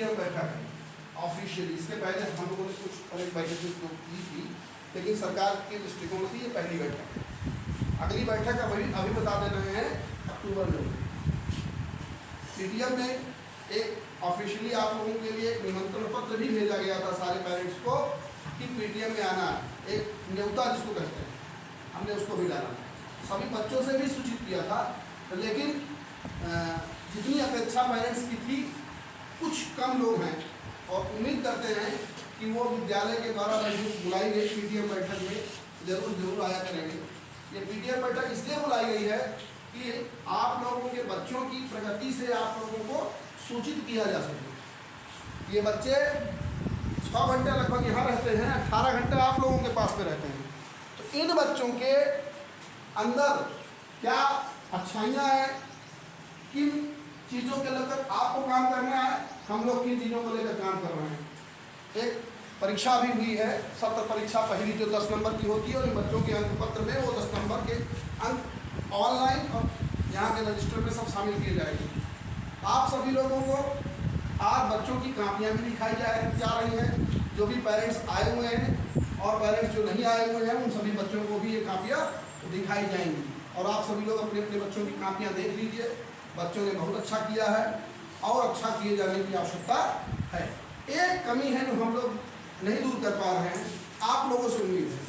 PTM बैठक है officially. इसके पहले हम लोगों ने कुछ एक बैठक की थी, लेकिन सरकार के दृष्टिकोण से ये पहली बैठक है। अगली बैठक अभी बता दे रहे हैं अक्टूबर में। पीटीएम में एक ऑफिशियली आप लोगों के लिए एक निमंत्रण पत्र भी भेजा गया था सारे पेरेंट्स को कि पीटीएम में आना, एक न्योता जिसको कहते हैं, हमने उसको भी डाला। सभी बच्चों से भी सूचित किया था, लेकिन जितनी अपेक्षा पेरेंट्स की थी कुछ कम लोग हैं, और उम्मीद करते हैं कि वो विद्यालय के द्वारा बुलाई गई पीटीएम बैठक में जरूर आया करेंगे। ये पीटीएम बैठक इसलिए बुलाई गई है कि आप लोगों के बच्चों की प्रगति से आप लोगों को सूचित किया जा सके। ये बच्चे 6 घंटे लगभग यहाँ रहते हैं, 18 घंटे आप लोगों के पास में रहते हैं। तो इन बच्चों के अंदर क्या अच्छाइयाँ हैं, किन चीज़ों के लेकर आपको काम करना है, हम लोग किन चीज़ों को लेकर काम कर रहे हैं। एक परीक्षा भी हुई है, सत्र परीक्षा पहली जो 10 नंबर की होती है, और इन बच्चों के अंक पत्र में वो 10 नंबर के अंक ऑनलाइन और यहाँ के रजिस्टर में सब शामिल किए जाएंगे। आप सभी लोगों को आज बच्चों की कापियाँ भी दिखाई जा रही हैं। जो भी पेरेंट्स आए हुए हैं और पेरेंट्स जो नहीं आए हुए हैं, उन सभी बच्चों को भी ये कापियाँ दिखाई जाएंगी। और आप सभी लोग अपने अपने बच्चों की कापियाँ देख लीजिए। बच्चों ने बहुत अच्छा किया है और अच्छा किए जाने की आवश्यकता है। एक कमी है जो हम लोग नहीं दूर कर पा रहे हैं, आप लोगों से उम्मीद है।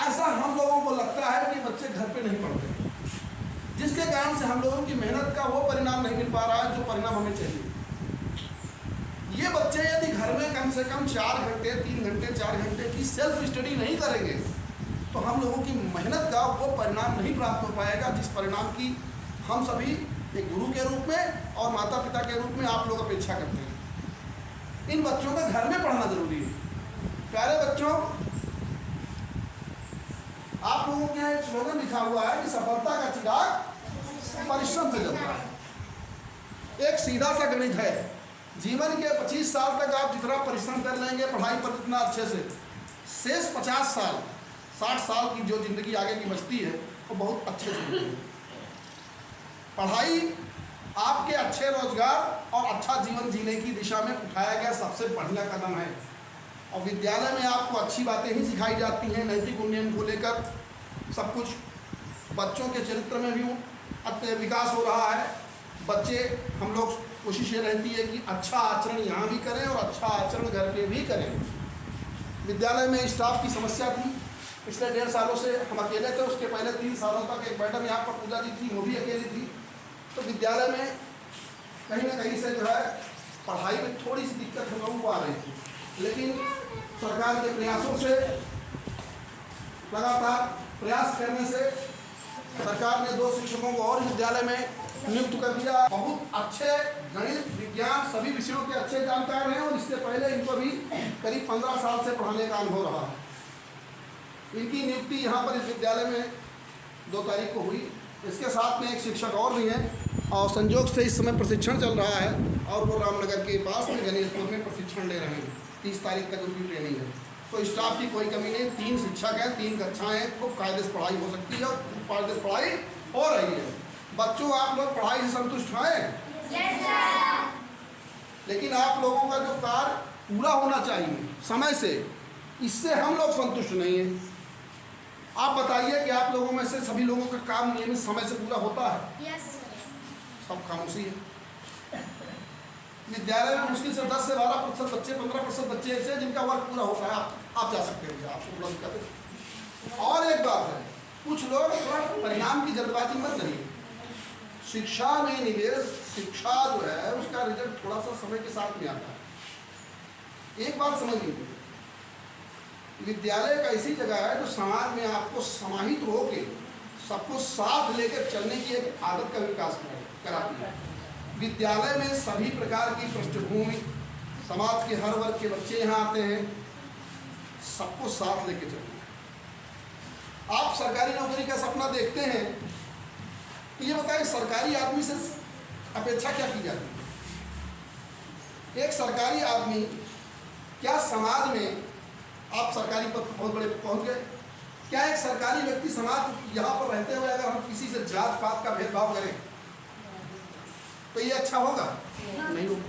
ऐसा हम लोगों को लगता है कि बच्चे घर पे नहीं पढ़ते, जिसके कारण से हम लोगों की मेहनत का वो परिणाम नहीं मिल पा रहा है जो परिणाम हमें चाहिए। ये बच्चे यदि घर में कम से कम 4 घंटे 3 घंटे 4 घंटे की सेल्फ स्टडी नहीं करेंगे तो हम लोगों की मेहनत का वो परिणाम नहीं प्राप्त हो पाएगा, जिस परिणाम की हम सभी एक गुरु के रूप में और माता पिता के रूप में आप लोग अपेक्षा करते हैं। इन बच्चों का घर में पढ़ना जरूरी है। प्यारे बच्चों, आप लोगों के यहाँ एक स्लोगन लिखा हुआ है कि सफलता का चिराग परिश्रम से जलता है। एक सीधा सा गणित है, जीवन के 25 साल तक आप जितना परिश्रम कर लेंगे पढ़ाई पर जितना अच्छे से, शेष 50 साल 60 साल की जो जिंदगी आगे की बचती है वो बहुत अच्छे से होती है। पढ़ाई आपके अच्छे रोजगार और अच्छा जीवन जीने की दिशा में उठाया गया सबसे बढ़िया कदम है। और विद्यालय में आपको अच्छी बातें ही सिखाई जाती हैं, नैतिक उन्नयन को लेकर सब कुछ। बच्चों के चरित्र में भी विकास हो रहा है। बच्चे, हम लोग कोशिश ये रहती है कि अच्छा आचरण यहाँ भी करें और अच्छा आचरण घर पे भी करें। विद्यालय में स्टाफ की समस्या थी, पिछले 1.5 सालों से हम अकेले थे। उसके पहले 3 सालों तक एक मैडम यहाँ पर पूजा जी थी, वो भी अकेली थी। तो विद्यालय में कहीं ना कहीं से जो है पढ़ाई में थोड़ी सी दिक्कत हम लोगों को आ रही थी, लेकिन सरकार के प्रयासों से, लगातार प्रयास करने से सरकार ने 2 शिक्षकों को और विद्यालय में नियुक्त कर दिया। बहुत अच्छे गणित विज्ञान सभी विषयों के अच्छे जानकार हैं, और इससे पहले इनको भी करीब 15 साल से पढ़ाने का अनुभव रहा है। इनकी नियुक्ति यहाँ पर इस विद्यालय में 2 तारीख को हुई। इसके साथ में एक शिक्षक और भी हैं, और संयोग से इस समय प्रशिक्षण चल रहा है, और वो रामनगर के पास में गणेशपुर में प्रशिक्षण ले रहे हैं। 30 तारीख तक उनकी ट्रेनिंग है। तो स्टाफ की कोई कमी नहीं, 3 शिक्षक हैं, 3 कक्षाएँ हैं, खूब कायदे से पढ़ाई हो सकती है और खूब कायदे से पढ़ाई हो रही है। बच्चों, आप लोग पढ़ाई से संतुष्ट हैं? लेकिन आप लोगों का जो कार्य पूरा होना चाहिए समय से, इससे हम लोग संतुष्ट नहीं हैं। आप बताइए कि आप लोगों में से सभी लोगों का काम नियमित समय से पूरा होता है? सब खामोशी है। विद्यालय में मुश्किल से 10 से 12% बच्चे, 15% बच्चे ऐसे जिनका वर्क पूरा होता है। आप जा सकते हैं, आपको पूरा दिक्कत है। और एक बात है, कुछ लोग परिणाम की जल्दबाजी मत करिए। शिक्षा में निवेश, शिक्षा जो है उसका रिजल्ट थोड़ा सा समय के साथ में आता है। एक बात समझ लीजिए, विद्यालय एक ऐसी जगह है जो समाज में आपको समाहित होकर सबको साथ लेकर चलने की एक आदत का विकास कराती है। विद्यालय में सभी प्रकार की पृष्ठभूमि, समाज के हर वर्ग के बच्चे यहाँ आते हैं, सबको साथ लेके चलना। आप सरकारी नौकरी का सपना देखते हैं, तो ये बताइए सरकारी आदमी से अपेक्षा क्या की जाती है? एक सरकारी आदमी, क्या समाज में आप सरकारी पद बहुत बड़े पहुंच गए, क्या एक सरकारी व्यक्ति समाज यहाँ पर रहते हुए अगर हम किसी से जात पात का भेदभाव करें तो ये अच्छा होगा? नहीं होगा।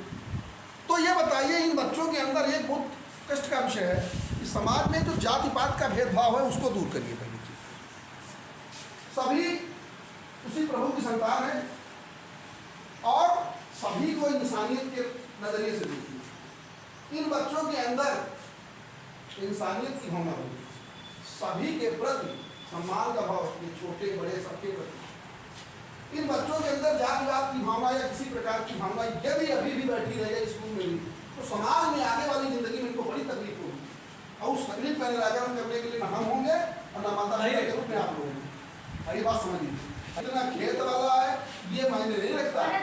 तो तो ये बताइए, इन बच्चों के अंदर एक बहुत कष्ट का विषय है कि समाज में जो जाति पात का भेदभाव है उसको दूर करिए। पहली चीज, सभी उसी प्रभु की संतान है और सभी को इंसानियत के नजरिए से देखिए। इन बच्चों के अंदर इंसानियत की भावना होगी, सभी के प्रति सम्मान का भाव रखिए, छोटे बड़े सबके प्रति। इन बच्चों के अंदर जातिवाद की भावना या किसी प्रकार की भावना यदि अभी भी बैठी रहेगी स्कूल में भी, तो समाज में आगे वाली जिंदगी में इनको बड़ी तकलीफ होगी और उस तकलीफ का निराकरण करने के लिए न हम होंगे और न माता पिता के रूप में आप लोग होंगे। ये बात समझ लीजिए। इतना खेत वाला है ये मायने नहीं रखता है।